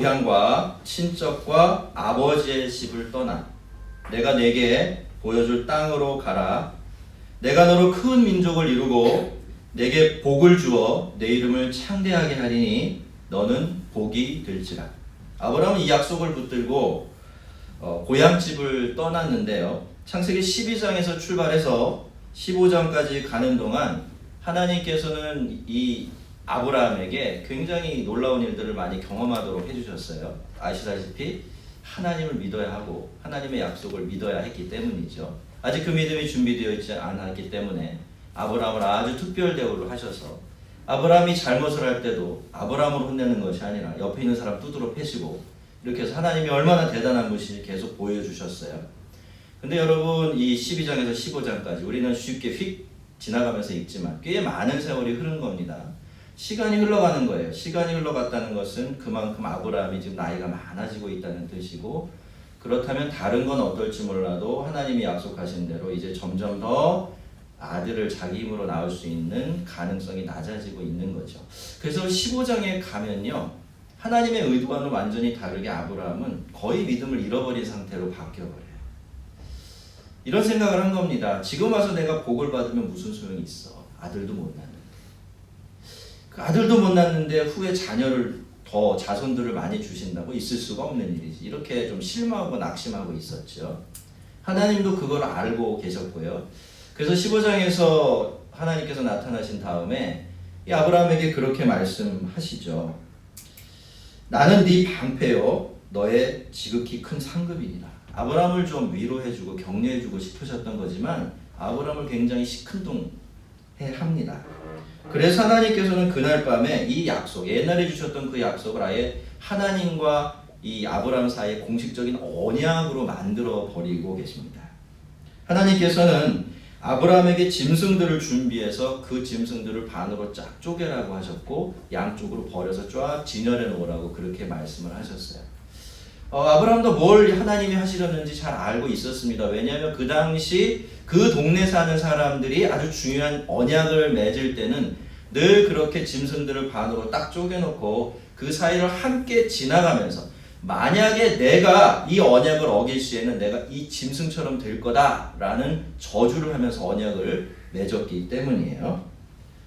고향과 친척과 아버지의 집을 떠나 내가 내게 보여줄 땅으로 가라. 내가 너로 큰 민족을 이루고 내게 복을 주어 내 이름을 창대하게 하리니 너는 복이 될지라. 아브라함은 이 약속을 붙들고 고향집을 떠났는데요. 창세기 12장에서 출발해서 15장까지 가는 동안 하나님께서는 이 아브라함에게 굉장히 놀라운 일들을 많이 경험하도록 해주셨어요. 아시다시피 하나님을 믿어야 하고 하나님의 약속을 믿어야 했기 때문이죠. 아직 그 믿음이 준비되어 있지 않았기 때문에 아브라함을 아주 특별 대우를 하셔서 아브라함이 잘못을 할 때도 아브라함을 혼내는 것이 아니라 옆에 있는 사람 두드러 패시고 이렇게 해서 하나님이 얼마나 대단한 것인지 계속 보여주셨어요. 근데 여러분 이 12장에서 15장까지 우리는 쉽게 휙 지나가면서 읽지만 꽤 많은 세월이 흐른 겁니다. 시간이 흘러가는 거예요. 시간이 흘러갔다는 것은 그만큼 아브라함이 지금 나이가 많아지고 있다는 뜻이고, 그렇다면 다른 건 어떨지 몰라도 하나님이 약속하신 대로 이제 점점 더 아들을 자기 힘으로 낳을 수 있는 가능성이 낮아지고 있는 거죠. 그래서 15장에 가면요, 하나님의 의도와는 완전히 다르게 아브라함은 거의 믿음을 잃어버린 상태로 바뀌어버려요. 이런 생각을 한 겁니다. 지금 와서 내가 복을 받으면 무슨 소용이 있어. 아들도 못 낳는데. 그 아들도 못 낳는데 후에 자녀를 더 자손들을 많이 주신다고 있을 수가 없는 일이지. 이렇게 좀 실망하고 낙심하고 있었죠. 하나님도 그걸 알고 계셨고요. 그래서 15장에서 하나님께서 나타나신 다음에 이 아브라함에게 그렇게 말씀하시죠. 나는 네 방패요 너의 지극히 큰 상급이니라. 아브라함을 좀 위로해주고 격려해주고 싶으셨던 거지만 아브라함을 굉장히 시큰둥해합니다. 그래서 하나님께서는 그날 밤에 이 약속, 옛날에 주셨던 그 약속을 아예 하나님과 이 아브라함 사이에 공식적인 언약으로 만들어 버리고 계십니다. 하나님께서는 아브라함에게 짐승들을 준비해서 그 짐승들을 반으로 쫙 쪼개라고 하셨고 양쪽으로 버려서 쫙 진열해 놓으라고 그렇게 말씀을 하셨어요. 아브라함도 뭘 하나님이 하시려는지 잘 알고 있었습니다. 왜냐하면 그 당시 그 동네 사는 사람들이 아주 중요한 언약을 맺을 때는 늘 그렇게 짐승들을 반으로 딱 쪼개놓고 그 사이를 함께 지나가면서 만약에 내가 이 언약을 어길 시에는 내가 이 짐승처럼 될 거다라는 저주를 하면서 언약을 맺었기 때문이에요.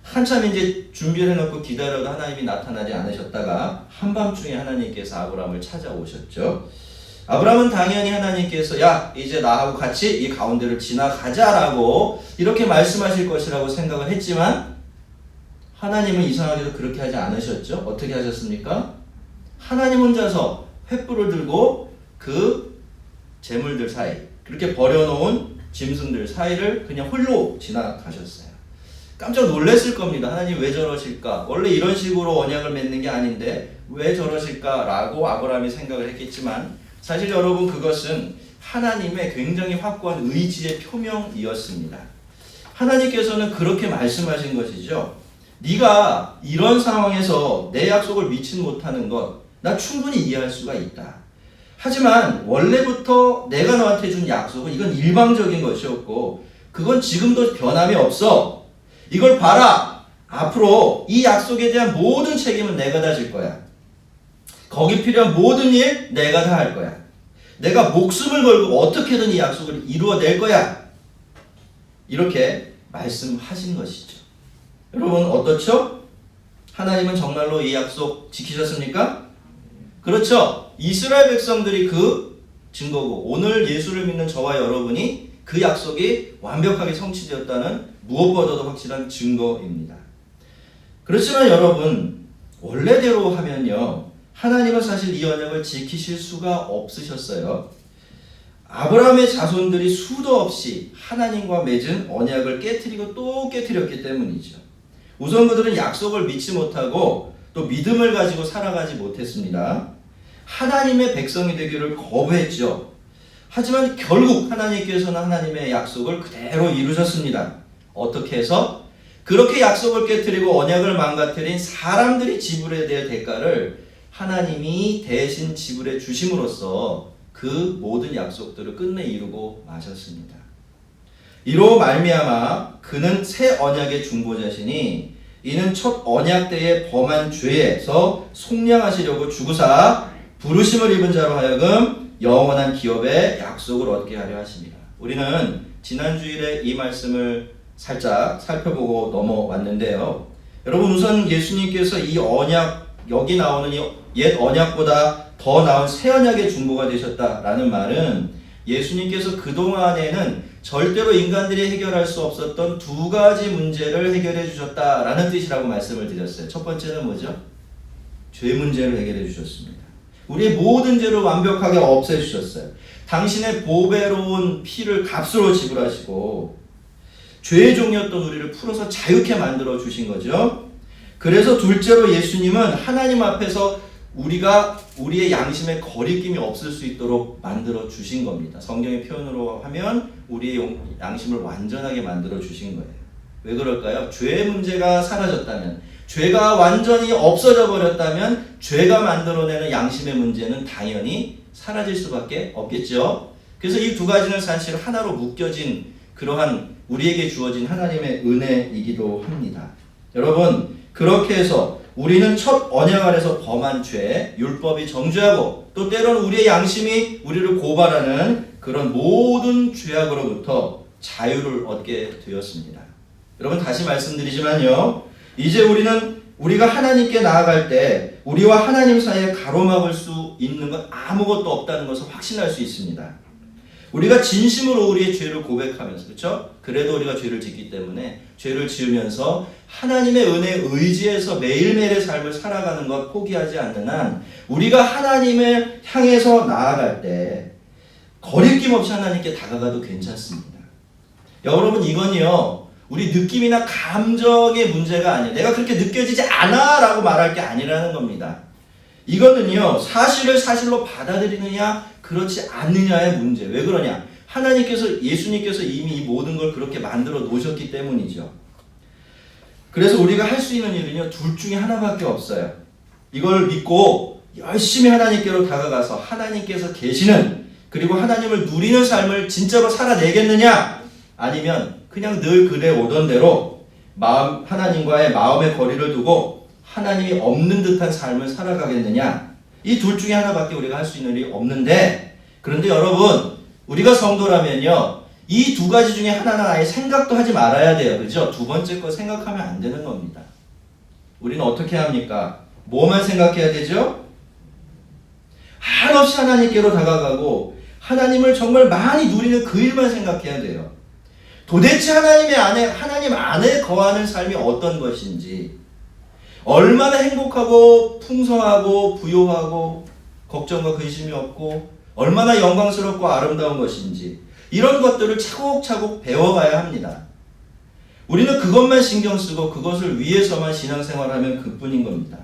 한참 이제 준비를 해놓고 기다려도 하나님이 나타나지 않으셨다가 한밤중에 하나님께서 아브라함을 찾아오셨죠. 아브라함은 당연히 하나님께서 야 이제 나하고 같이 이 가운데를 지나가자라고 이렇게 말씀하실 것이라고 생각을 했지만 하나님은 이상하게도 그렇게 하지 않으셨죠. 어떻게 하셨습니까? 하나님 혼자서 횃불을 들고 그 재물들 사이, 그렇게 버려놓은 짐승들 사이를 그냥 홀로 지나가셨어요. 깜짝 놀랐을 겁니다. 하나님 왜 저러실까? 원래 이런 식으로 언약을 맺는 게 아닌데 왜 저러실까라고 아브라함이 생각을 했겠지만 사실 여러분 그것은 하나님의 굉장히 확고한 의지의 표명이었습니다. 하나님께서는 그렇게 말씀하신 것이죠. 네가 이런 상황에서 내 약속을 믿지 못하는 것 나 충분히 이해할 수가 있다. 하지만 원래부터 내가 너한테 준 약속은 이건 일방적인 것이었고 그건 지금도 변함이 없어. 이걸 봐라. 앞으로 이 약속에 대한 모든 책임은 내가 다 질 거야. 거기 필요한 모든 일 내가 다 할 거야. 내가 목숨을 걸고 어떻게든 이 약속을 이루어낼 거야. 이렇게 말씀하신 것이죠. 여러분 어떻죠? 하나님은 정말로 이 약속 지키셨습니까? 그렇죠. 이스라엘 백성들이 그 증거고 오늘 예수를 믿는 저와 여러분이 그 약속이 완벽하게 성취되었다는 무엇보다도 확실한 증거입니다. 그렇지만 여러분 원래대로 하면요 하나님은 사실 이 언약을 지키실 수가 없으셨어요. 아브라함의 자손들이 수도 없이 하나님과 맺은 언약을 깨트리고 또 깨트렸기 때문이죠. 우선 그들은 약속을 믿지 못하고 또 믿음을 가지고 살아가지 못했습니다. 하나님의 백성이 되기를 거부했죠. 하지만 결국 하나님께서는 하나님의 약속을 그대로 이루셨습니다. 어떻게 해서? 그렇게 약속을 깨트리고 언약을 망가뜨린 사람들이 지불해야 될 대가를 하나님이 대신 지불해 주심으로써 그 모든 약속들을 끝내 이루고 마셨습니다. 이로 말미암아 그는 새 언약의 중보자시니 이는 첫 언약 때에 범한 죄에서 속량하시려고 주구사 부르심을 입은 자로 하여금 영원한 기업의 약속을 얻게 하려 하십니다. 우리는 지난 주일에 이 말씀을 살짝 살펴보고 넘어왔는데요. 여러분, 우선 예수님께서 이 언약, 여기 나오는 이 옛 언약보다 더 나은 새 언약의 중보가 되셨다라는 말은 예수님께서 그동안에는 절대로 인간들이 해결할 수 없었던 두 가지 문제를 해결해 주셨다라는 뜻이라고 말씀을 드렸어요. 첫 번째는 뭐죠? 죄 문제를 해결해 주셨습니다. 우리의 모든 죄를 완벽하게 없애 주셨어요. 당신의 보배로운 피를 값으로 지불하시고 죄의 종이었던 우리를 풀어서 자유케 만들어 주신 거죠. 그래서 둘째로 예수님은 하나님 앞에서 우리가 우리의 양심에 거리낌이 없을 수 있도록 만들어 주신 겁니다. 성경의 표현으로 하면 우리의 양심을 완전하게 만들어 주신 거예요. 왜 그럴까요? 죄의 문제가 사라졌다면, 죄가 완전히 없어져 버렸다면 죄가 만들어내는 양심의 문제는 당연히 사라질 수밖에 없겠죠. 그래서 이 두 가지는 사실 하나로 묶여진 그러한 우리에게 주어진 하나님의 은혜이기도 합니다. 여러분, 그렇게 해서 우리는 첫 언약 아래서 범한 죄, 율법이 정죄하고 또 때로는 우리의 양심이 우리를 고발하는 그런 모든 죄악으로부터 자유를 얻게 되었습니다. 여러분, 다시 말씀드리지만요, 이제 우리가 하나님께 나아갈 때 우리와 하나님 사이에 가로막을 수 있는 건 아무것도 없다는 것을 확신할 수 있습니다. 우리가 진심으로 우리의 죄를 고백하면서, 그렇죠? 그래도 우리가 죄를 짓기 때문에 죄를 지으면서 하나님의 은혜에 의지해서 매일매일의 삶을 살아가는 것 포기하지 않는 한 우리가 하나님을 향해서 나아갈 때 거리낌 없이 하나님께 다가가도 괜찮습니다. 여러분, 이건요, 우리 느낌이나 감정의 문제가 아니에요. 내가 그렇게 느껴지지 않아 라고 말할 게 아니라는 겁니다. 이거는요, 사실을 사실로 받아들이느냐 그렇지 않느냐의 문제. 왜 그러냐? 예수님께서 이미 이 모든 걸 그렇게 만들어 놓으셨기 때문이죠. 그래서 우리가 할 수 있는 일은요, 둘 중에 하나밖에 없어요. 이걸 믿고 열심히 하나님께로 다가가서 하나님께서 계시는, 그리고 하나님을 누리는 삶을 진짜로 살아내겠느냐, 아니면 그냥 늘 그래 오던 대로 하나님과의 마음의 거리를 두고 하나님이 없는 듯한 삶을 살아가겠느냐, 이 둘 중에 하나밖에 우리가 할 수 있는 일이 없는데, 그런데 여러분, 우리가 성도라면요, 이 두 가지 중에 하나는 아예 생각도 하지 말아야 돼요. 그죠? 두 번째 거 생각하면 안 되는 겁니다. 우리는 어떻게 합니까? 뭐만 생각해야 되죠? 한없이 하나님께로 다가가고 하나님을 정말 많이 누리는 그 일만 생각해야 돼요. 도대체 하나님 안에 거하는 삶이 어떤 것인지, 얼마나 행복하고 풍성하고 부요하고 걱정과 근심이 없고 얼마나 영광스럽고 아름다운 것인지, 이런 것들을 차곡차곡 배워가야 합니다. 우리는 그것만 신경 쓰고 그것을 위해서만 신앙생활하면 그뿐인 겁니다.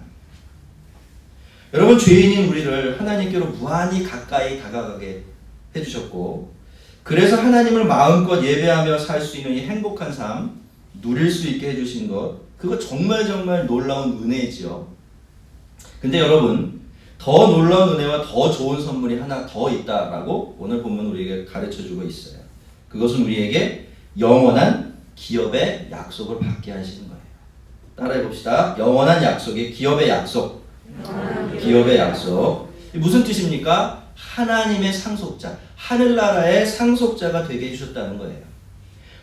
여러분, 죄인인 우리를 하나님께로 무한히 가까이 다가가게 해주셨고, 그래서 하나님을 마음껏 예배하며 살 수 있는 이 행복한 삶 누릴 수 있게 해주신 것, 그거 정말 놀라운 은혜지요. 근데 여러분, 더 놀라운 은혜와 더 좋은 선물이 하나 더 있다라고 오늘 본문 우리에게 가르쳐주고 있어요. 그것은 우리에게 영원한 기업의 약속을 받게 하시는 거예요. 따라해 봅시다. 영원한 약속이 기업의 약속. 기업의 약속. 무슨 뜻입니까? 하나님의 상속자, 하늘나라의 상속자가 되게 해주셨다는 거예요.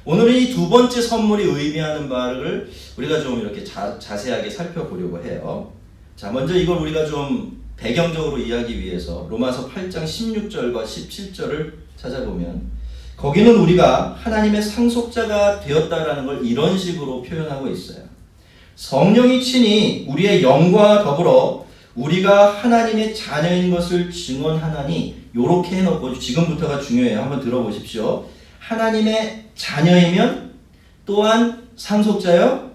오늘은 이 두 번째 선물이 의미하는 바를 우리가 좀 이렇게 자세하게 살펴보려고 해요. 자, 먼저 이걸 우리가 좀 배경적으로 이해하기 위해서 로마서 8장 16절과 17절을 찾아보면, 거기는 우리가 하나님의 상속자가 되었다라는 걸 이런 식으로 표현하고 있어요. 성령이 친히 우리의 영과 더불어 우리가 하나님의 자녀인 것을 증언하나니, 요렇게 해놓고 지금부터가 중요해요. 한번 들어보십시오. 하나님의 자녀이면 또한 상속자요.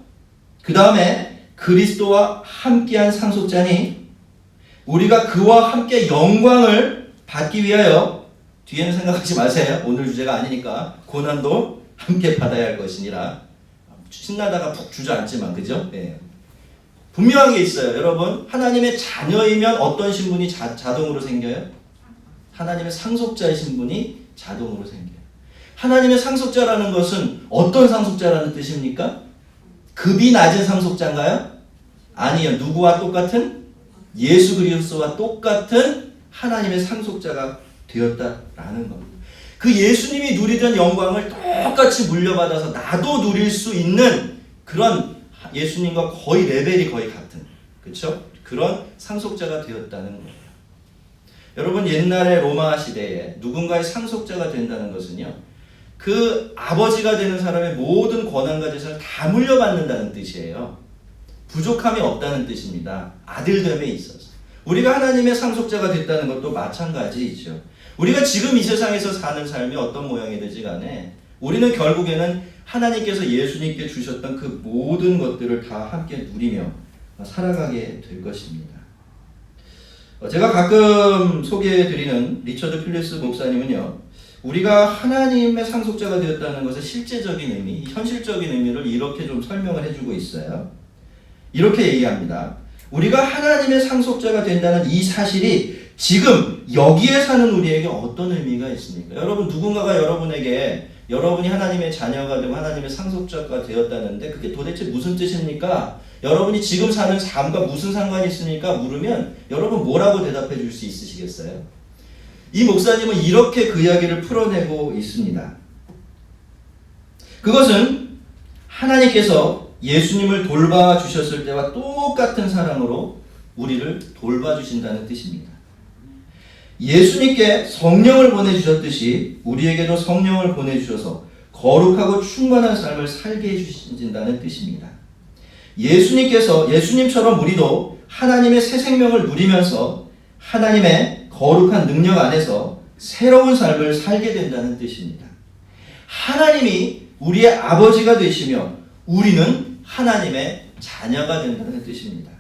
그 다음에 그리스도와 함께한 상속자니 우리가 그와 함께 영광을 받기 위하여, 뒤에는 생각하지 마세요. 오늘 주제가 아니니까, 고난도 함께 받아야 할 것이니라. 신나다가 푹 주저앉지만, 그죠? 네. 분명한 게 있어요. 여러분, 하나님의 자녀이면 어떤 신분이 자동으로 생겨요? 하나님의 상속자의 신분이 자동으로 생겨요. 하나님의 상속자라는 것은 어떤 상속자라는 뜻입니까? 급이 낮은 상속자인가요? 아니요. 누구와 똑같은? 예수 그리스도와 똑같은 하나님의 상속자가 되었다라는 겁니다. 그 예수님이 누리던 영광을 똑같이 물려받아서 나도 누릴 수 있는 그런 예수님과 거의 레벨이 거의 같은, 그렇죠? 그런 상속자가 되었다는 거예요. 여러분, 옛날에 로마 시대에 누군가의 상속자가 된다는 것은요, 그 아버지가 되는 사람의 모든 권한과 재산을 다 물려받는다는 뜻이에요. 부족함이 없다는 뜻입니다. 아들됨에 있어서. 우리가 하나님의 상속자가 됐다는 것도 마찬가지이죠. 우리가 지금 이 세상에서 사는 삶이 어떤 모양이든지 간에 우리는 결국에는 하나님께서 예수님께 주셨던 그 모든 것들을 다 함께 누리며 살아가게 될 것입니다. 제가 가끔 소개해드리는 리처드 필리스 목사님은요, 우리가 하나님의 상속자가 되었다는 것의 실제적인 의미, 현실적인 의미를 이렇게 좀 설명을 해주고 있어요. 이렇게 얘기합니다. 우리가 하나님의 상속자가 된다는 이 사실이 지금 여기에 사는 우리에게 어떤 의미가 있습니까? 여러분, 누군가가 여러분에게 여러분이 하나님의 자녀가 되고 하나님의 상속자가 되었다는데 그게 도대체 무슨 뜻입니까? 여러분이 지금 사는 삶과 무슨 상관이 있습니까? 물으면 여러분 뭐라고 대답해 줄 수 있으시겠어요? 이 목사님은 이렇게 그 이야기를 풀어내고 있습니다. 그것은 하나님께서 예수님을 돌봐주셨을 때와 똑같은 사랑으로 우리를 돌봐주신다는 뜻입니다. 예수님께 성령을 보내주셨듯이 우리에게도 성령을 보내주셔서 거룩하고 충만한 삶을 살게 해주신다는 뜻입니다. 예수님처럼 우리도 하나님의 새 생명을 누리면서 하나님의 거룩한 능력 안에서 새로운 삶을 살게 된다는 뜻입니다. 하나님이 우리의 아버지가 되시며 우리는 하나님의 자녀가 된다는 뜻입니다.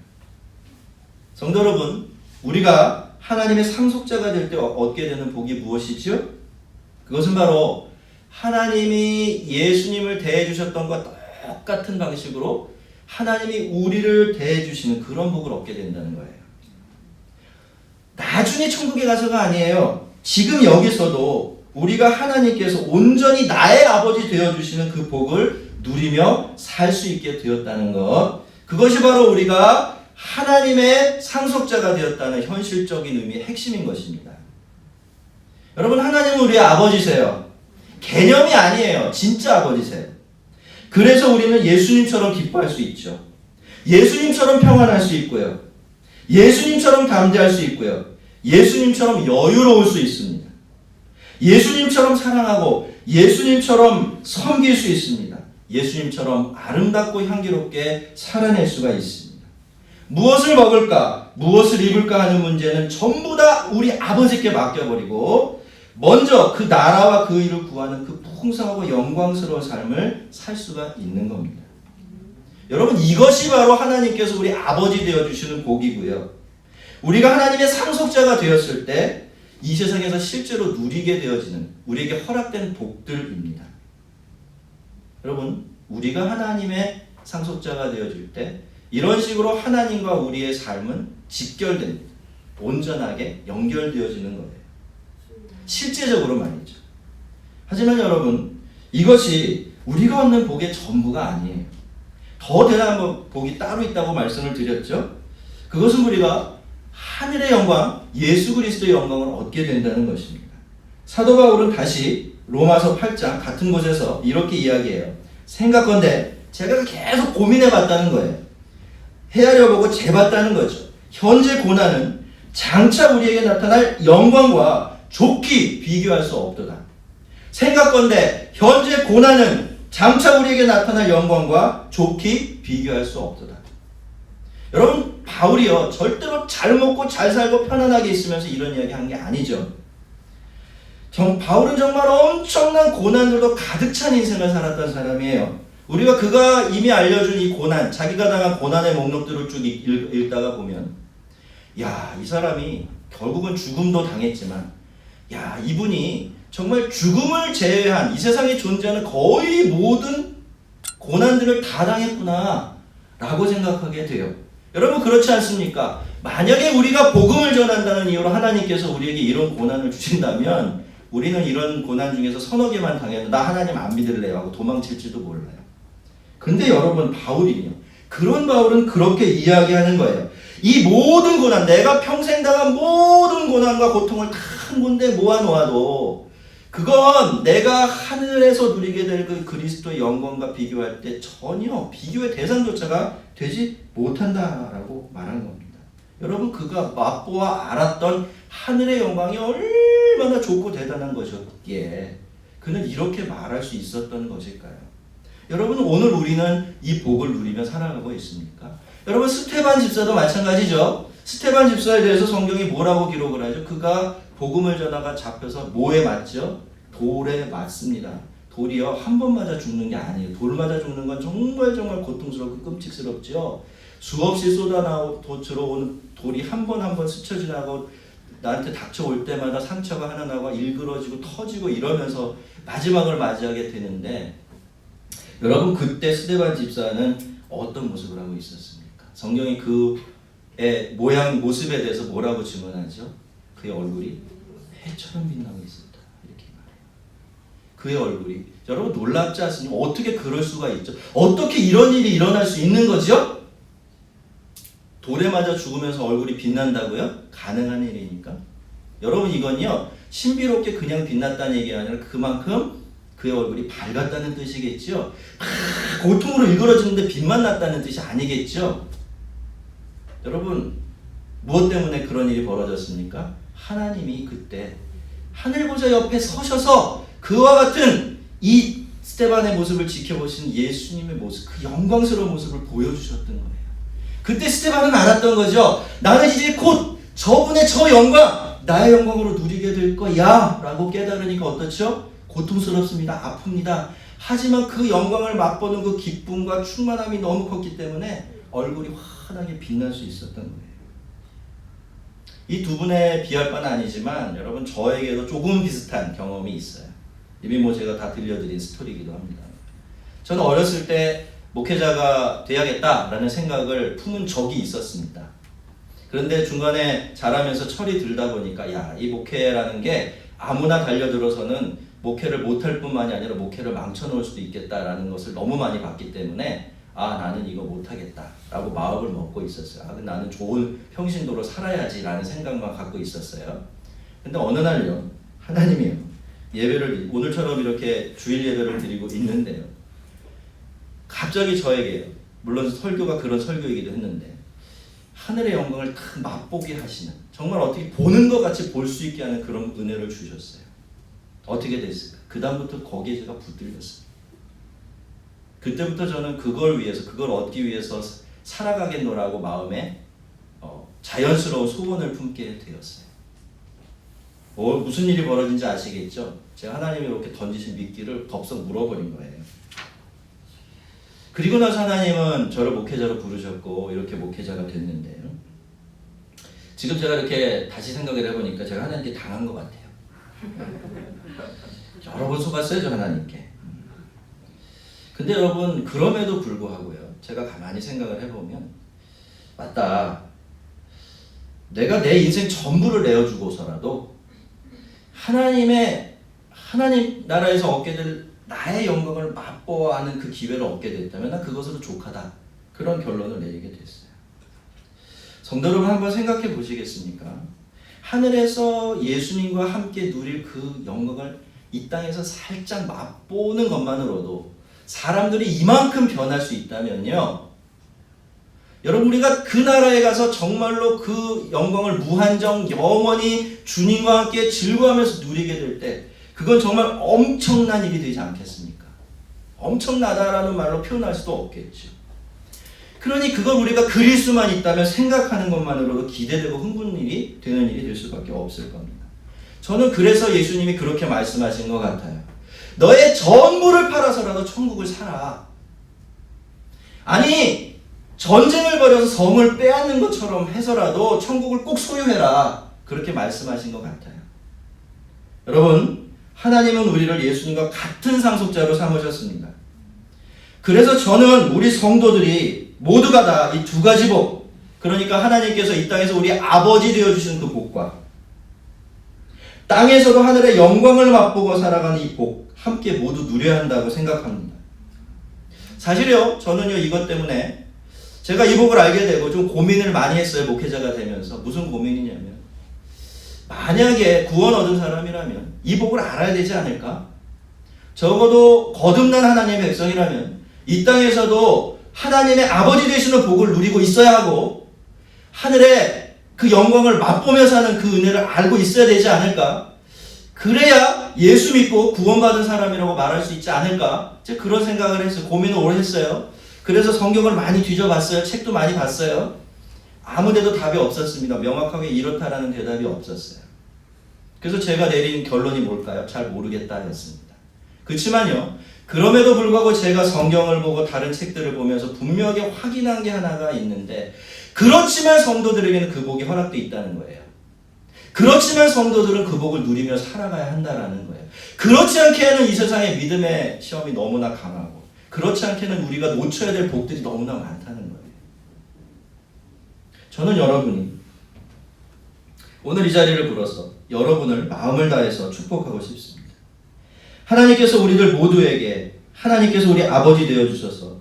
성도 여러분, 우리가 하나님의 상속자가 될 때 얻게 되는 복이 무엇이죠? 그것은 바로 하나님이 예수님을 대해주셨던 것과 똑같은 방식으로 하나님이 우리를 대해주시는 그런 복을 얻게 된다는 거예요. 나중에 천국에 가서가 아니에요. 지금 여기서도 우리가 하나님께서 온전히 나의 아버지 되어주시는 그 복을 누리며 살 수 있게 되었다는 것, 그것이 바로 우리가 하나님의 상속자가 되었다는 현실적인 의미의 핵심인 것입니다. 여러분, 하나님은 우리의 아버지세요. 개념이 아니에요. 진짜 아버지세요. 그래서 우리는 예수님처럼 기뻐할 수 있죠. 예수님처럼 평안할 수 있고요. 예수님처럼 담대할 수 있고요. 예수님처럼 여유로울 수 있습니다. 예수님처럼 사랑하고 예수님처럼 섬길 수 있습니다. 예수님처럼 아름답고 향기롭게 살아낼 수가 있습니다. 무엇을 먹을까, 무엇을 입을까 하는 문제는 전부 다 우리 아버지께 맡겨버리고 먼저 그 나라와 그 일을 구하는 그 풍성하고 영광스러운 삶을 살 수가 있는 겁니다. 여러분, 이것이 바로 하나님께서 우리 아버지 되어주시는 복이고요. 우리가 하나님의 상속자가 되었을 때 이 세상에서 실제로 누리게 되어지는 우리에게 허락된 복들입니다. 여러분, 우리가 하나님의 상속자가 되어질 때 이런 식으로 하나님과 우리의 삶은 직결됩니다. 온전하게 연결되어지는 거예요. 실제적으로 말이죠. 하지만 여러분, 이것이 우리가 얻는 복의 전부가 아니에요. 더 대단한 복이 따로 있다고 말씀을 드렸죠. 그것은 우리가 하늘의 영광, 예수 그리스도의 영광을 얻게 된다는 것입니다. 사도 바울은 다시 로마서 8장 같은 곳에서 이렇게 이야기해요. 생각건대 제가 계속 고민해 봤다는 거예요. 헤아려 보고 재봤다는 거죠. 현재 고난은 장차 우리에게 나타날 영광과 좋게 비교할 수 없도다. 생각건대 현재 고난은 장차 우리에게 나타날 영광과 좋게 비교할 수 없도다. 여러분, 바울이요, 절대로 잘 먹고 잘 살고 편안하게 있으면서 이런 이야기 한 게 아니죠. 바울은 정말 엄청난 고난들도 가득 찬 인생을 살았던 사람이에요. 우리가 그가 이미 알려준 이 고난, 자기가 당한 고난의 목록들을 쭉 읽다가 보면, 야, 이 사람이 결국은 죽음도 당했지만, 야, 이분이 정말 죽음을 제외한 이 세상에 존재하는 거의 모든 고난들을 다 당했구나 라고 생각하게 돼요. 여러분, 그렇지 않습니까? 만약에 우리가 복음을 전한다는 이유로 하나님께서 우리에게 이런 고난을 주신다면 우리는 이런 고난 중에서 서너 개만 당해도 나 하나님 안 믿을래요 하고 도망칠지도 몰라요. 근데 여러분, 바울이요, 그런 바울은 그렇게 이야기하는 거예요. 이 모든 고난, 내가 평생 당한 모든 고난과 고통을 다 한 군데 모아놓아도 그건 내가 하늘에서 누리게 될 그 그리스도의 영광과 비교할 때 전혀 비교의 대상조차가 되지 못한다라고 말한 겁니다. 여러분, 그가 맛보아 알았던 하늘의 영광이 얼마나 좋고 대단한 것이었기에 그는 이렇게 말할 수 있었던 것일까요? 여러분, 오늘 우리는 이 복을 누리며 살아가고 있습니까? 여러분, 스테반 집사도 마찬가지죠. 스테반 집사에 대해서 성경이 뭐라고 기록을 하죠? 그가 복음을 전하가 잡혀서 뭐에 맞죠? 돌에 맞습니다. 돌이요, 한 번 맞아 죽는 게 아니에요. 돌 맞아 죽는 건 정말 고통스럽고 끔찍스럽죠. 수없이 들어오는 돌이 한 번 스쳐 지나고 나한테 닥쳐올 때마다 상처가 하나 나고 일그러지고 터지고 이러면서 마지막을 맞이하게 되는데, 여러분, 그때 스데반 집사는 어떤 모습을 하고 있었습니까? 성경이 그의 모습에 대해서 뭐라고 증언하죠? 그의 얼굴이 해처럼 빛나고 있었다, 이렇게 말해요. 그의 얼굴이, 여러분, 놀랍지 않습니까? 어떻게 그럴 수가 있죠? 어떻게 이런 일이 일어날 수 있는 거죠? 돌에 맞아 죽으면서 얼굴이 빛난다고요? 가능한 일이니까. 여러분, 이건요, 신비롭게 그냥 빛났다는 얘기가 아니라 그만큼 그의 얼굴이 밝았다는 뜻이겠죠. 고통으로 일그러지는데 빛만 났다는 뜻이 아니겠죠. 여러분, 무엇 때문에 그런 일이 벌어졌습니까? 하나님이 그때 하늘보좌 옆에 서셔서 그와 같은 이 스데반의 모습을 지켜보신 예수님의 모습, 그 영광스러운 모습을 보여주셨던 거예요. 그때 스데반은 알았던 거죠. 나는 이제 곧 저분의 저 영광, 나의 영광으로 누리게 될 거야 라고 깨달으니까 어떻죠? 고통스럽습니다. 아픕니다. 하지만 그 영광을 맛보는 그 기쁨과 충만함이 너무 컸기 때문에 얼굴이 환하게 빛날 수 있었던 거예요. 이 두 분의 비할 바는 아니지만 여러분, 저에게도 조금 비슷한 경험이 있어요. 이미 제가 다 들려드린 스토리이기도 합니다. 저는 어렸을 때 목회자가 돼야겠다라는 생각을 품은 적이 있었습니다. 그런데 중간에 자라면서 철이 들다 보니까 이 목회라는 게 아무나 달려들어서는 목회를 못할 뿐만이 아니라 목회를 망쳐놓을 수도 있겠다라는 것을 너무 많이 봤기 때문에 나는 이거 못하겠다라고 마음을 먹고 있었어요. 나는 좋은 평신도로 살아야지라는 생각만 갖고 있었어요. 근데 어느 날요, 하나님이요, 예배를 오늘처럼 이렇게 주일 예배를 드리고 있는데요, 갑자기 저에게요, 물론 설교가 그런 설교이기도 했는데 하늘의 영광을 딱 맛보게 하시는, 정말 어떻게 보는 것 같이 볼 수 있게 하는 그런 은혜를 주셨어요. 어떻게 됐을까? 그 다음부터 거기에 제가 붙들렸어요. 그때부터 저는 그걸 위해서, 그걸 얻기 위해서 살아가겠노라고 마음에 자연스러운 소원을 품게 되었어요. 무슨 일이 벌어진지 아시겠죠? 제가 하나님이 이렇게 던지신 미끼를 덥석 물어버린 거예요. 그리고 나서 하나님은 저를 목회자로 부르셨고 이렇게 목회자가 됐는데요, 지금 제가 이렇게 다시 생각을 해보니까 제가 하나님께 당한 것 같아요. 여러 번 속았어요, 저 하나님께. 근데 여러분, 그럼에도 불구하고요, 제가 가만히 생각을 해보면, 맞다, 내가 내 인생 전부를 내어주고서라도 하나님 나라에서 얻게 될 나의 영광을 맛보아 하는 그 기회를 얻게 됐다면 난 그것으로 족하다, 그런 결론을 내리게 됐어요. 성도 여러분, 한번 생각해 보시겠습니까? 하늘에서 예수님과 함께 누릴 그 영광을 이 땅에서 살짝 맛보는 것만으로도 사람들이 이만큼 변할 수 있다면요, 여러분, 우리가 그 나라에 가서 정말로 그 영광을 무한정 영원히 주님과 함께 즐거워하면서 누리게 될 때 그건 정말 엄청난 일이 되지 않겠습니까? 엄청나다라는 말로 표현할 수도 없겠죠. 그러니 그걸 우리가 그릴 수만 있다면 생각하는 것만으로도 기대되고 흥분되는 일이 될 수밖에 없을 겁니다. 저는 그래서 예수님이 그렇게 말씀하신 것 같아요. 너의 전부를 팔아서라도 천국을 사라. 아니, 전쟁을 벌여서 성을 빼앗는 것처럼 해서라도 천국을 꼭 소유해라, 그렇게 말씀하신 것 같아요. 여러분, 하나님은 우리를 예수님과 같은 상속자로 삼으셨습니다. 그래서 저는 우리 성도들이 모두가 다 이 두 가지 복, 그러니까 하나님께서 이 땅에서 우리 아버지 되어주신 그 복과 땅에서도 하늘의 영광을 맛보고 살아가는 이 복, 함께 모두 누려야 한다고 생각합니다. 사실요, 저는요, 이것 때문에 제가 이 복을 알게 되고 좀 고민을 많이 했어요. 목회자가 되면서. 무슨 고민이냐면 만약에 구원 얻은 사람이라면 이 복을 알아야 되지 않을까? 적어도 거듭난 하나님의 백성이라면 이 땅에서도 하나님의 아버지 되시는 복을 누리고 있어야 하고 하늘의 그 영광을 맛보며 사는 그 은혜를 알고 있어야 되지 않을까? 그래야 예수 믿고 구원받은 사람이라고 말할 수 있지 않을까? 제가 그런 생각을 했어요. 고민을 오래 했어요. 그래서 성경을 많이 뒤져봤어요. 책도 많이 봤어요. 아무데도 답이 없었습니다. 명확하게 이렇다라는 대답이 없었어요. 그래서 제가 내린 결론이 뭘까요? 잘 모르겠다 였습니다. 그렇지만요. 그럼에도 불구하고 제가 성경을 보고 다른 책들을 보면서 분명하게 확인한 게 하나가 있는데 그렇지만 성도들에게는 그 복이 허락되어 있다는 거예요. 그렇지만 성도들은 그 복을 누리며 살아가야 한다라는 거예요. 그렇지 않게는 이 세상의 믿음의 시험이 너무나 강하고 그렇지 않게는 우리가 놓쳐야 될 복들이 너무나 많다는 거예요. 저는 여러분이 오늘 이 자리를 불러서 여러분을 마음을 다해서 축복하고 싶습니다. 하나님께서 우리들 모두에게 하나님께서 우리 아버지 되어주셔서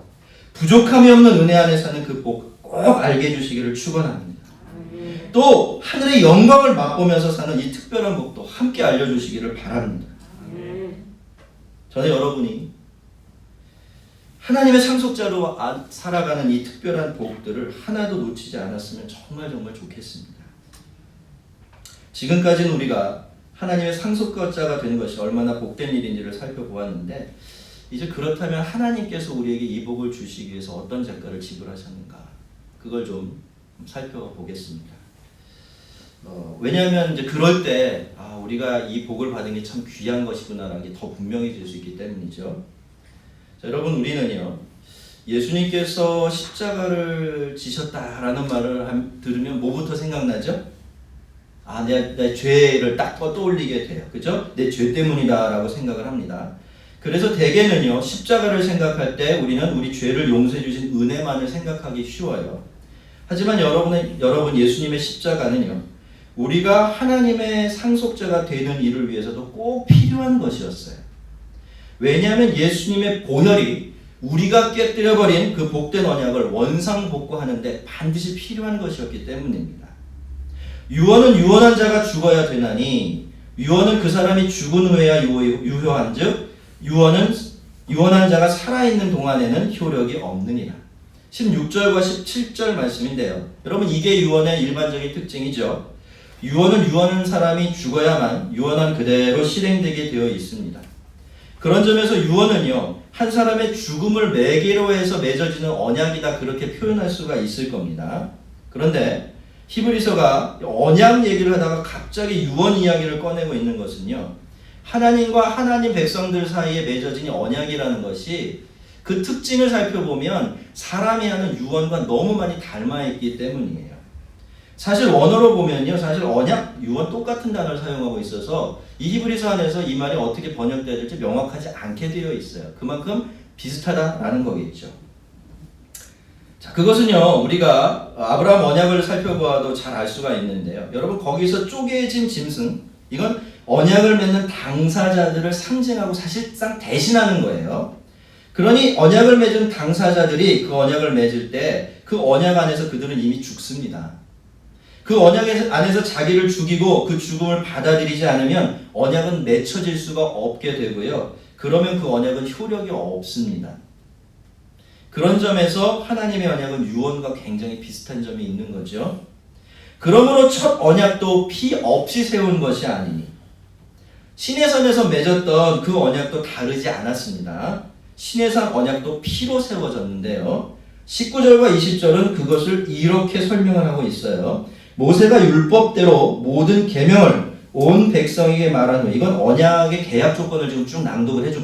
부족함이 없는 은혜 안에 사는 그 복 꼭 알게 해주시기를 축원합니다. 또 하늘의 영광을 맛보면서 사는 이 특별한 복도 함께 알려주시기를 바랍니다. 저는 여러분이 하나님의 상속자로 살아가는 이 특별한 복들을 하나도 놓치지 않았으면 정말 좋겠습니다. 지금까지는 우리가 하나님의 상속자가 되는 것이 얼마나 복된 일인지를 살펴보았는데 이제 그렇다면 하나님께서 우리에게 이 복을 주시기 위해서 어떤 대가를 지불하셨는가 그걸 좀 살펴보겠습니다. 왜냐하면 이제 그럴 때 우리가 이 복을 받은 게 참 귀한 것이구나라는 게 더 분명해질 수 있기 때문이죠. 자, 여러분 우리는요 예수님께서 십자가를 지셨다라는 말을 들으면 뭐부터 생각나죠? 내 죄를 딱 떠올리게 돼요. 그죠? 내 죄 때문이다라고 생각을 합니다. 그래서 대개는요 십자가를 생각할 때 우리는 우리 죄를 용서해 주신 은혜만을 생각하기 쉬워요. 하지만 여러분 예수님의 십자가는요 우리가 하나님의 상속자가 되는 일을 위해서도 꼭 필요한 것이었어요. 왜냐하면 예수님의 보혈이 우리가 깨뜨려버린 그 복된 언약을 원상복구하는데 반드시 필요한 것이었기 때문입니다. 유언은 유언한 자가 죽어야 되나니 유언은 그 사람이 죽은 후에야 유효한즉 유언한 자가 살아있는 동안에는 효력이 없느니라. 16절과 17절 말씀인데요. 여러분 이게 유언의 일반적인 특징이죠. 유언은 유언하는 사람이 죽어야만 유언한 그대로 실행되게 되어 있습니다. 그런 점에서 유언은요 한 사람의 죽음을 매개로 해서 맺어지는 언약이다 그렇게 표현할 수가 있을 겁니다. 그런데 히브리서가 언약 얘기를 하다가 갑자기 유언 이야기를 꺼내고 있는 것은요 하나님과 하나님 백성들 사이에 맺어진 언약이라는 것이 그 특징을 살펴보면 사람이 하는 유언과 너무 많이 닮아있기 때문이에요. 사실 원어로 보면요 사실 언약, 유언 똑같은 단어를 사용하고 있어서 이 히브리서 안에서 이 말이 어떻게 번역되어야 될지 명확하지 않게 되어 있어요. 그만큼 비슷하다라는 거겠죠. 자, 그것은요 우리가 아브라함 언약을 살펴보아도 잘 알 수가 있는데요. 여러분 거기서 쪼개진 짐승 이건 언약을 맺는 당사자들을 상징하고 사실상 대신하는 거예요. 그러니 언약을 맺은 당사자들이 그 언약을 맺을 때 그 언약 안에서 그들은 이미 죽습니다. 그 언약 안에서 자기를 죽이고 그 죽음을 받아들이지 않으면 언약은 맺혀질 수가 없게 되고요. 그러면 그 언약은 효력이 없습니다. 그런 점에서 하나님의 언약은 유언과 굉장히 비슷한 점이 있는 거죠. 그러므로 첫 언약도 피 없이 세운 것이 아니니 시내산에서 맺었던 그 언약도 다르지 않았습니다. 시내산 언약도 피로 세워졌는데요. 19절과 20절은 그것을 이렇게 설명을 하고 있어요. 모세가 율법대로 모든 계명을 온 백성에게 말한 후 이건 언약의 계약 조건을 지금 쭉 낭독을 해줘.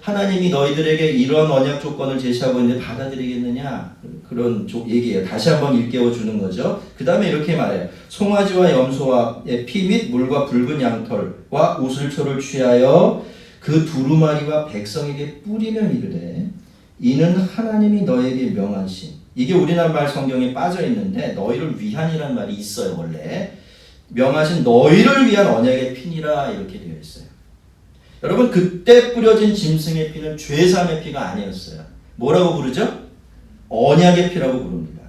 하나님이 너희들에게 이런 언약 조건을 제시하고 있는데 받아들이겠느냐 그런 얘기예요. 다시 한번 일깨워 주는 거죠. 그 다음에 이렇게 말해요. 송아지와 염소의 피 및 물과 붉은 양털과 우슬초를 취하여 그 두루마리와 백성에게 뿌리면 이르되 이는 하나님이 너에게 명하신 이게 우리나라 말 성경에 빠져 있는데 너희를 위한이라는 말이 있어요. 원래 명하신 너희를 위한 언약의 피니라 이렇게 되어 있어요. 여러분 그때 뿌려진 짐승의 피는 죄사함의 피가 아니었어요. 뭐라고 부르죠? 언약의 피라고 부릅니다.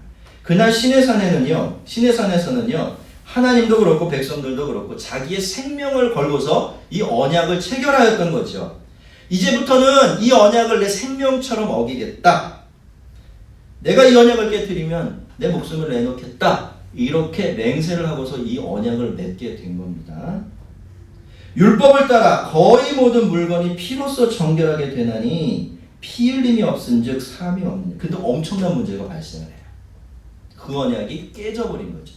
그날 시내산에서는요, 하나님도 그렇고 백성들도 그렇고 자기의 생명을 걸고서 이 언약을 체결하였던 거죠. 이제부터는 이 언약을 내 생명처럼 어기겠다. 내가 이 언약을 깨뜨리면 내 목숨을 내놓겠다. 이렇게 맹세를 하고서 이 언약을 맺게 된 겁니다. 율법을 따라 거의 모든 물건이 피로써 정결하게 되나니 피 흘림이 없은즉 사함이 없느냐. 근데 엄청난 문제가 발생을 해요. 그 언약이 깨져버린 거죠.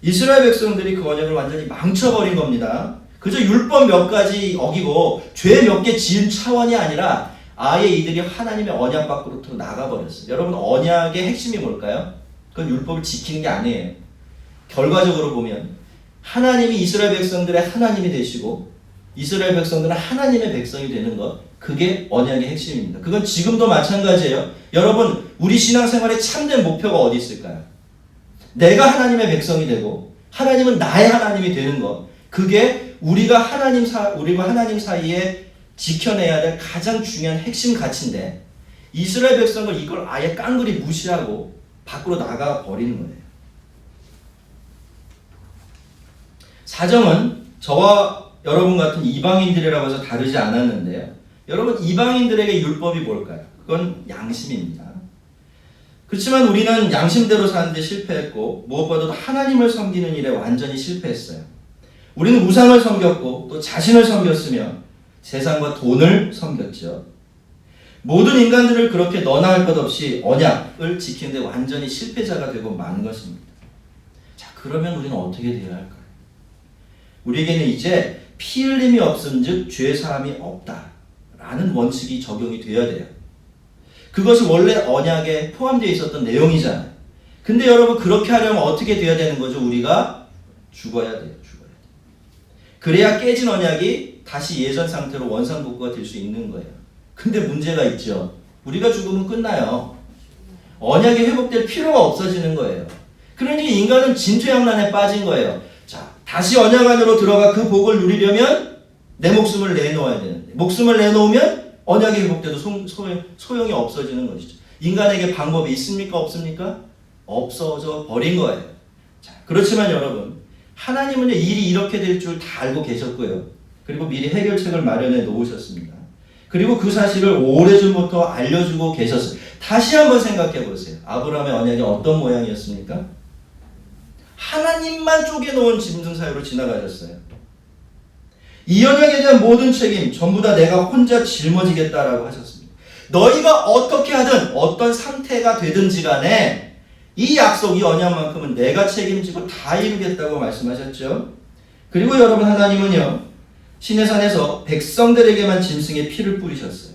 이스라엘 백성들이 그 언약을 완전히 망쳐버린 겁니다. 그저 율법 몇 가지 어기고 죄 몇 개 지은 차원이 아니라 아예 이들이 하나님의 언약 밖으로 나가버렸어요. 여러분, 언약의 핵심이 뭘까요? 그건 율법을 지키는 게 아니에요. 결과적으로 보면 하나님이 이스라엘 백성들의 하나님이 되시고 이스라엘 백성들은 하나님의 백성이 되는 것, 그게 언약의 핵심입니다. 그건 지금도 마찬가지예요. 여러분, 우리 신앙생활의 참된 목표가 어디 있을까요? 내가 하나님의 백성이 되고 하나님은 나의 하나님이 되는 것, 그게 우리가 하나님 사이에 지켜내야 될 가장 중요한 핵심 가치인데 이스라엘 백성을 이걸 아예 깡그리 무시하고 밖으로 나가 버리는 거예요. 사정은 저와 여러분 같은 이방인들이라고 해서 다르지 않았는데요. 여러분, 이방인들에게 율법이 뭘까요? 그건 양심입니다. 그렇지만 우리는 양심대로 사는데 실패했고 무엇보다도 하나님을 섬기는 일에 완전히 실패했어요. 우리는 우상을 섬겼고 또 자신을 섬겼으며 세상과 돈을 섬겼죠. 모든 인간들을 그렇게 너나 할 것 없이 언약을 지키는데 완전히 실패자가 되고 만 것입니다. 자, 그러면 우리는 어떻게 되어야 할까요? 우리에게는 이제 피 흘림이 없음즉 죄 사함이 없다라는 원칙이 적용이 되어야 돼요. 그것이 원래 언약에 포함되어 있었던 내용이잖아요. 근데 여러분, 그렇게 하려면 어떻게 되어야 되는 거죠? 우리가 죽어야 돼요. 그래야 깨진 언약이 다시 예전 상태로 원상복구가 될 수 있는 거예요. 근데 문제가 있죠. 우리가 죽으면 끝나요. 언약이 회복될 필요가 없어지는 거예요. 그러니 인간은 진퇴양난에 빠진 거예요. 자, 다시 언약 안으로 들어가 그 복을 누리려면 내 목숨을 내놓아야 되는데, 목숨을 내놓으면 언약이 회복돼도 소용이 없어지는 것이죠. 인간에게 방법이 있습니까? 없습니까? 없어져 버린 거예요. 자, 그렇지만 여러분, 하나님은 일이 이렇게 될 줄 다 알고 계셨고요. 그리고 미리 해결책을 마련해 놓으셨습니다. 그리고 그 사실을 오래전부터 알려주고 계셨어요. 다시 한번 생각해 보세요. 아브라함의 언약이 어떤 모양이었습니까? 하나님만 쪼개놓은 짐승 사이로 지나가셨어요. 이 언약에 대한 모든 책임 전부 다 내가 혼자 짊어지겠다라고 하셨습니다. 너희가 어떻게 하든 어떤 상태가 되든지 간에 이 약속, 이 언약만큼은 내가 책임지고 다 이루겠다고 말씀하셨죠. 그리고 여러분, 하나님은요, 시내산에서 백성들에게만 짐승의 피를 뿌리셨어요.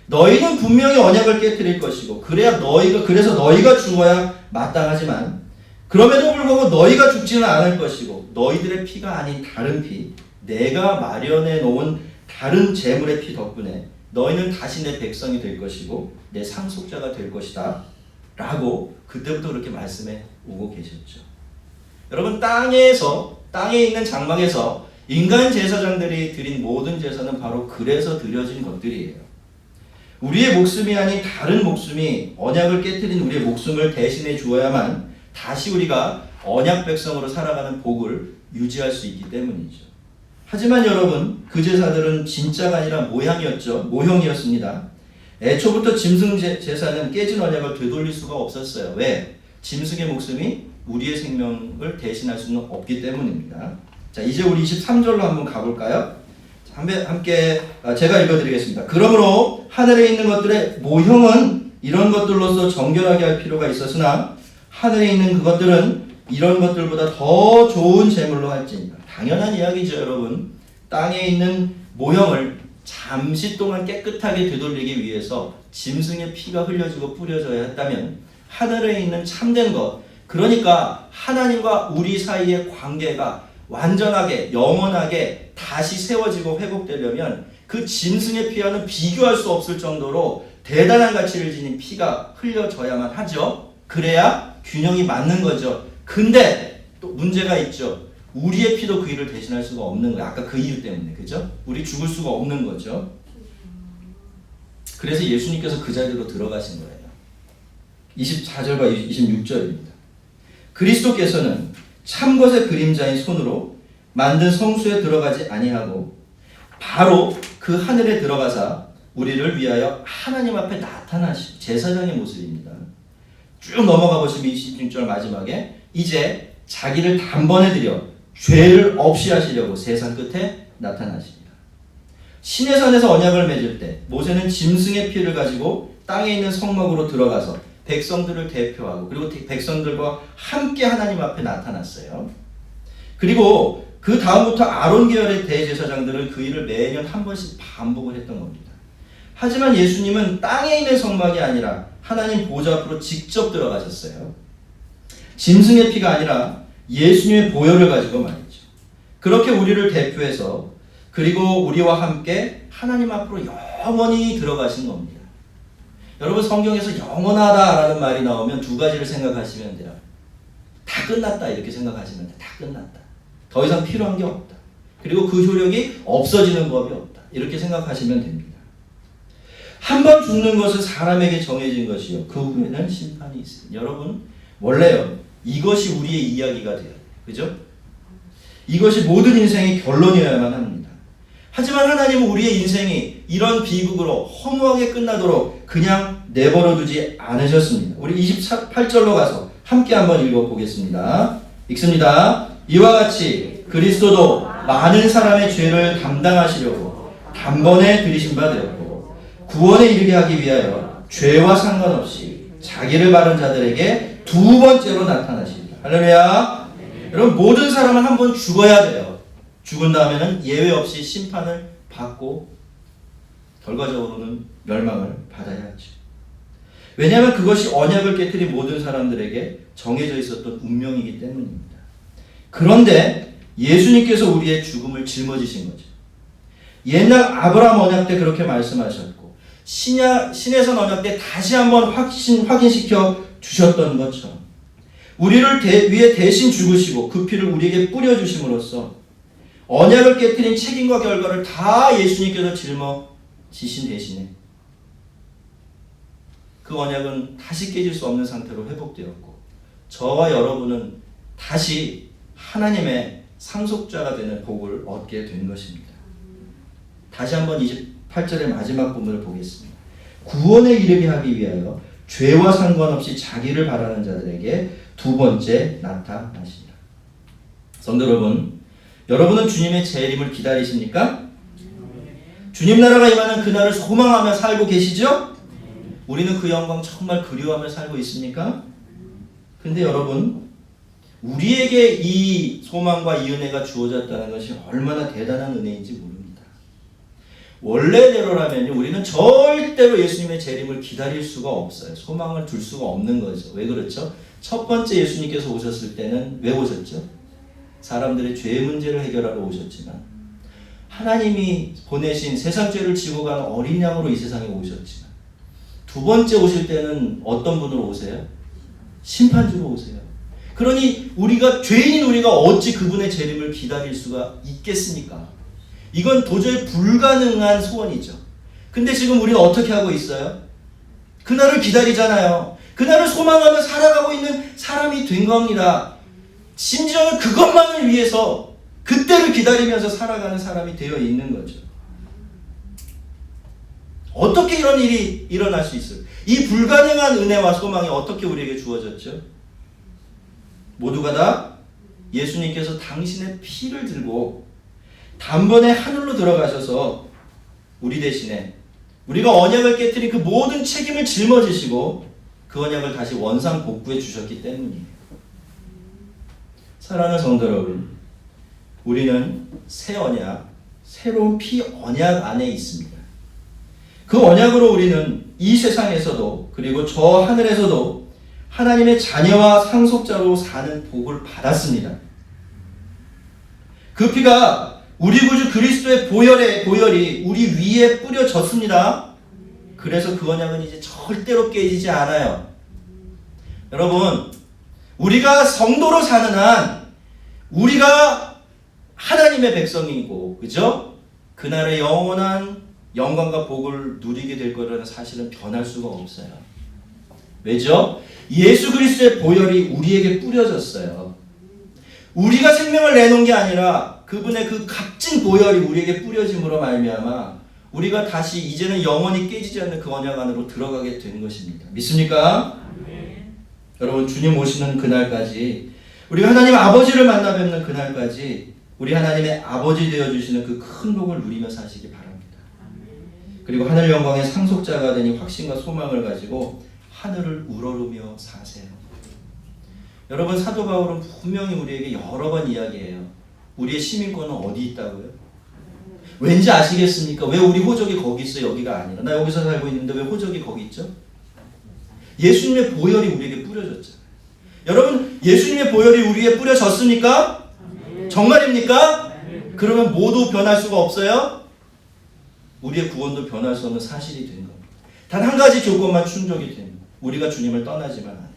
너희는 분명히 언약을 깨뜨릴 것이고 그래서 너희가 죽어야 마땅하지만 그럼에도 불구하고 너희가 죽지는 않을 것이고 너희들의 피가 아닌 다른 피, 내가 마련해 놓은 다른 제물의 피 덕분에 너희는 다시 내 백성이 될 것이고 내 상속자가 될 것이다 라고 그때부터 그렇게 말씀해 오고 계셨죠. 여러분, 땅에 있는 장막에서 인간 제사장들이 드린 모든 제사는 바로 그래서 드려진 것들이에요. 우리의 목숨이 아닌 다른 목숨이 언약을 깨뜨린 우리의 목숨을 대신해 주어야만 다시 우리가 언약 백성으로 살아가는 복을 유지할 수 있기 때문이죠. 하지만 여러분, 그 제사들은 진짜가 아니라 모형이었습니다. 애초부터 짐승 제사는 깨진 언약을 되돌릴 수가 없었어요. 왜? 짐승의 목숨이 우리의 생명을 대신할 수는 없기 때문입니다. 자, 이제 우리 23절로 한번 가볼까요? 함께 제가 읽어드리겠습니다. 그러므로 하늘에 있는 것들의 모형은 이런 것들로서 정결하게 할 필요가 있었으나 하늘에 있는 그것들은 이런 것들보다 더 좋은 제물로 할지니라. 당연한 이야기죠, 여러분. 땅에 있는 모형을 잠시 동안 깨끗하게 되돌리기 위해서 짐승의 피가 흘려지고 뿌려져야 했다면 하늘에 있는 참된 것, 그러니까 하나님과 우리 사이의 관계가 완전하게 영원하게 다시 세워지고 회복되려면 그 짐승의 피와는 비교할 수 없을 정도로 대단한 가치를 지닌 피가 흘려져야만 하죠. 그래야 균형이 맞는 거죠. 근데 또 문제가 있죠. 우리의 피도 그 일을 대신할 수가 없는 거예요. 아까 그 이유 때문에, 그죠? 우리 죽을 수가 없는 거죠. 그래서 예수님께서 그 자리로 들어가신 거예요. 24절과 26절입니다. 그리스도께서는 참것의 그림자인 손으로 만든 성소에 들어가지 아니하고 바로 그 하늘에 들어가사 우리를 위하여 하나님 앞에 나타나신 제사장의 모습입니다. 쭉 넘어가 보시면 26절 마지막에 이제 자기를 단번에 드려 죄를 없이 하시려고 세상 끝에 나타나십니다. 시내산에서 언약을 맺을 때 모세는 짐승의 피를 가지고 땅에 있는 성막으로 들어가서 백성들을 대표하고 그리고 백성들과 함께 하나님 앞에 나타났어요. 그리고 그 다음부터 아론 계열의 대제사장들은 그 일을 매년 한 번씩 반복을 했던 겁니다. 하지만 예수님은 땅에 있는 성막이 아니라 하나님 보좌 앞으로 직접 들어가셨어요. 짐승의 피가 아니라 예수님의 보혈을 가지고 말이죠. 그렇게 우리를 대표해서 그리고 우리와 함께 하나님 앞으로 영원히 들어가신 겁니다. 여러분 성경에서 영원하다라는 말이 나오면 두 가지를 생각하시면 돼요. 다 끝났다 이렇게 생각하시면 돼요. 다 끝났다. 더 이상 필요한 게 없다. 그리고 그 효력이 없어지는 법이 없다. 이렇게 생각하시면 됩니다. 한 번 죽는 것은 사람에게 정해진 것이요. 그 후에는 심판이 있습니다. 여러분 원래요. 이것이 우리의 이야기가 돼요. 그죠? 이것이 모든 인생의 결론이어야만 합니다. 하지만 하나님은 우리의 인생이 이런 비극으로 허무하게 끝나도록 그냥 내버려 두지 않으셨습니다. 우리 28절로 가서 함께 한번 읽어보겠습니다. 읽습니다. 이와 같이 그리스도도 많은 사람의 죄를 담당하시려고 단번에 들이신 바 되었고 구원에 이르게 하기 위하여 죄와 상관없이 자기를 바른 자들에게 두 번째로 나타나십니다. 할렐루야. 여러분 모든 사람은 한 번 죽어야 돼요. 죽은 다음에는 예외 없이 심판을 받고 결과적으로는 멸망을 받아야 하죠. 왜냐하면 그것이 언약을 깨뜨린 모든 사람들에게 정해져 있었던 운명이기 때문입니다. 그런데 예수님께서 우리의 죽음을 짊어지신 거죠. 옛날 아브라함 언약 때 그렇게 말씀하셨고 신해선 언약 때 다시 한번 확인시켜 주셨던 것처럼 우리를 위해 대신 죽으시고 그 피를 우리에게 뿌려주심으로써 언약을 깨뜨린 책임과 결과를 다 예수님께서 짊어지신 대신에 그 언약은 다시 깨질 수 없는 상태로 회복되었고 저와 여러분은 다시 하나님의 상속자가 되는 복을 얻게 된 것입니다. 다시 한번 28절의 마지막 부분을 보겠습니다. 구원에 이르게 하기 위하여 죄와 상관없이 자기를 바라는 자들에게 두 번째 나타나시니라. 성도 여러분, 여러분은 주님의 재림을 기다리십니까? 주님 나라가 임하는 그날을 소망하며 살고 계시죠? 우리는 그 영광 정말 그리워하며 살고 있습니까? 근데 여러분, 우리에게 이 소망과 이 은혜가 주어졌다는 것이 얼마나 대단한 은혜인지 모릅니다. 원래대로라면 우리는 절대로 예수님의 재림을 기다릴 수가 없어요. 소망을 둘 수가 없는 거죠. 왜 그렇죠? 첫 번째 예수님께서 오셨을 때는 왜 오셨죠? 사람들의 죄 문제를 해결하러 오셨지만 하나님이 보내신 세상 죄를 지고 가는 어린 양으로 이 세상에 오셨지만 두 번째 오실 때는 어떤 분으로 오세요? 심판주로 오세요. 그러니 우리가 죄인인 우리가 어찌 그분의 재림을 기다릴 수가 있겠습니까? 이건 도저히 불가능한 소원이죠. 근데 지금 우리는 어떻게 하고 있어요? 그날을 기다리잖아요. 그날을 소망하며 살아가고 있는 사람이 된 겁니다. 심지어는 그것만을 위해서 그때를 기다리면서 살아가는 사람이 되어 있는 거죠. 어떻게 이런 일이 일어날 수 있어요? 이 불가능한 은혜와 소망이 어떻게 우리에게 주어졌죠? 모두가 다 예수님께서 당신의 피를 들고 단번에 하늘로 들어가셔서 우리 대신에 우리가 언약을 깨뜨린 그 모든 책임을 짊어지시고 그 언약을 다시 원상복구해 주셨기 때문이에요. 사랑하는 성도 여러분, 우리는 새 언약, 새로운 피 언약 안에 있습니다. 그 언약으로 우리는 이 세상에서도 그리고 저 하늘에서도 하나님의 자녀와 상속자로 사는 복을 받았습니다. 그 피가 우리 구주 그리스도의 보혈이 우리 위에 뿌려졌습니다. 그래서 그 언약은 이제 절대로 깨지지 않아요. 여러분, 우리가 성도로 사는 한 우리가 하나님의 백성이고, 그죠? 그날의 영원한 영광과 복을 누리게 될 거라는 사실은 변할 수가 없어요. 왜죠? 예수 그리스도의 보혈이 우리에게 뿌려졌어요. 우리가 생명을 내놓은 게 아니라 그분의 그 값진 보혈이 우리에게 뿌려짐으로 말미암아 우리가 다시 이제는 영원히 깨지지 않는 그 언약 안으로 들어가게 된 것입니다. 믿습니까? 여러분, 주님 오시는 그날까지, 우리가 하나님 아버지를 만나 뵙는 그날까지 우리 하나님의 아버지 되어주시는 그 큰 복을 누리며 사시기 바랍니다. 그리고 하늘 영광의 상속자가 되니 확신과 소망을 가지고 하늘을 우러르며 사세요. 여러분, 사도 바울은 분명히 우리에게 여러 번 이야기해요. 우리의 시민권은 어디 있다고요? 왠지 아시겠습니까? 왜 우리 호적이 거기 있어 여기가 아니라? 나 여기서 살고 있는데 왜 호적이 거기 있죠? 예수님의 보혈이 우리에게 뿌려졌잖아요. 여러분, 예수님의 보혈이 우리에게 뿌려졌습니까? 정말입니까? 그러면 모두 변할 수가 없어요? 우리의 구원도 변할 수 없는 사실이 된 겁니다. 단 한 가지 조건만 충족이 됩니다. 우리가 주님을 떠나지만 않으면,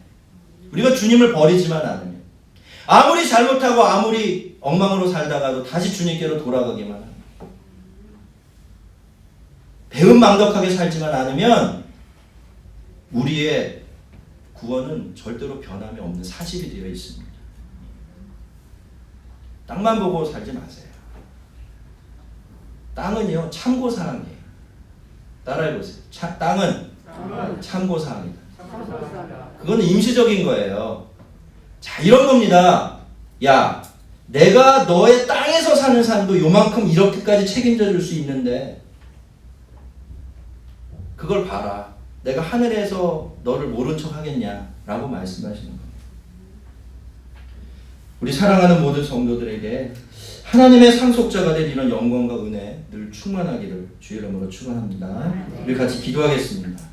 우리가 주님을 버리지만 않으면, 아무리 잘못하고 아무리 엉망으로 살다가도 다시 주님께로 돌아가기만 합니다. 배은망덕하게 살지만 않으면 우리의 구원은 절대로 변함이 없는 사실이 되어 있습니다. 땅만 보고 살지 마세요. 땅은요, 참고사항이에요. 따라해보세요. 땅은 참고사항이다. 그건 임시적인 거예요. 자, 이런 겁니다. 야, 내가 너의 땅에서 사는 삶도 요만큼 이렇게까지 책임져 줄 수 있는데 그걸 봐라. 내가 하늘에서 너를 모른 척 하겠냐? 라고 말씀하시는 겁니다. 우리 사랑하는 모든 성도들에게 하나님의 상속자가 된 이런 영광과 은혜 늘 충만하기를 주의 이름으로 축원합니다. 우리 같이 기도하겠습니다.